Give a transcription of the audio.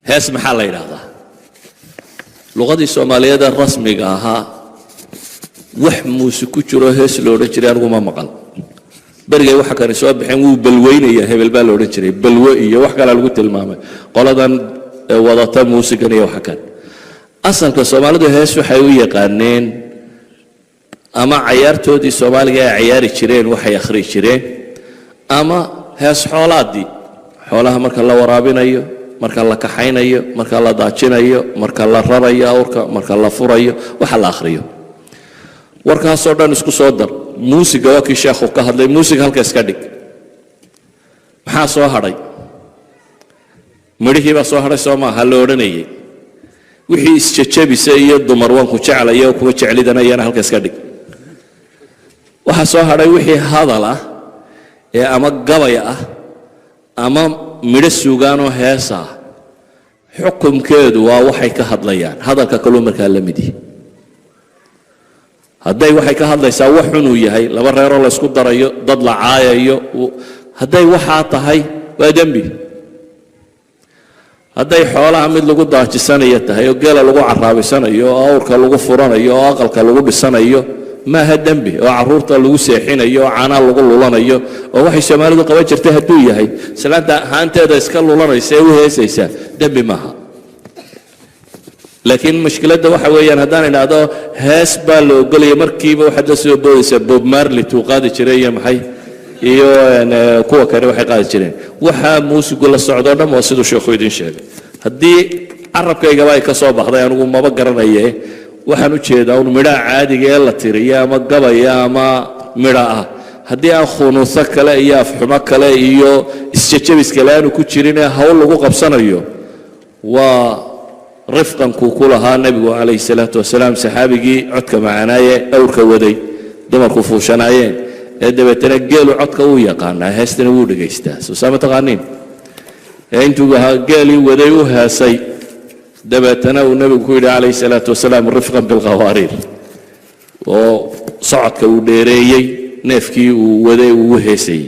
hees maxaa la yidhaahdaa luqadii soomaaliyeed ee rasmiga ahaa wax muusig ku jiro hees lo odhan jiray anigu ma maqal berigay waxa kani soo baxeen wuu balweynaya hebel baa la odhan jiray balwe iyo wax kale lagu tilmaamay qoladan wadata muusigan iyo waxa kan asalka soomaalidu hees waxay u yaqaaneen ama ciyaartoodii Soomaaliga ay ciyaari jireen waxay akhri jireen ama hees xoolaadii xoolaha marka la waraabinayo marka la kaxaynayo marka la daajinayo marka la rarayo awrka marka la furayo waxa la akhriyo warkaas oo dhan isku soo dar muusiga waa kii sheekhu ka hadlay muusiga halka iska dhig maxaa soo hadhay marihii baa soo hadhay Soomaaliya la odhanayay wixii isjajabisa iyo dumar waan ku jecelayo kuwa jecelidanayana halka iska dhig waxa soo hadhay wixii hadal ah ee ama gabay ah ama midho suugaan oo heesa xukunkeedu waa waxay ka hadlayaan hadalka kaloo markaa la mid yahay hadday waxay ka hadlaysaa wax xun uu yahay laba reeroo la isku darayo dad la caayayo hadday waxaa tahay waa dembi hadday xoolaha mid lagu daajisanayo tahay oo geela lagu caraabisanayo oo awrka lagu furanayo oo aqalka lagu dhisanayo ma ha dembi oo caruurta lagu seexinayo oo caana lagu lulanayo oo waxay Soomaalidu qaban jirtay haduu yahay salaada haanteeda iska lulanaysa ee u heesaysa dembi maaha laakiin mushkiladda waxa weeyaan haddaan inaado hees baa loo ogolay markiiba waxa soo boodaysa Bob Marley tuu qaadi jiray maxay iyo kuwa kale waxay qaadi jireen waxa muusigu la socdo dham oo sidoo sheekhu idin sheegay haddii carabkayga ay ka soo baxday anigu maba garanayay waxaan u jeedaa in midha caadiga ee la tiriyo ama gabaya ama midha ah haddii aan khunuusa kale iyo afxumo kale iyo isjajabis kale aanu ku jirin hawl lagu qabsanayo waa rifqanku kulaha nabigu alayhi salaatu wasalaam saxaabigii codka macaanaaye awrka waday dumarku fuushanaayeen ee dabeetana geelu codka uu yaqaanaa heestana wuu dhageystaa soo sama taqaaniin intuu geelii waday u heesay dabeetana uu nabigu ku yidhi alayhi salaatu wasalaam rifqan bilqawaariir oo socodka uu dheereeyey neefkii uu waday uu heesay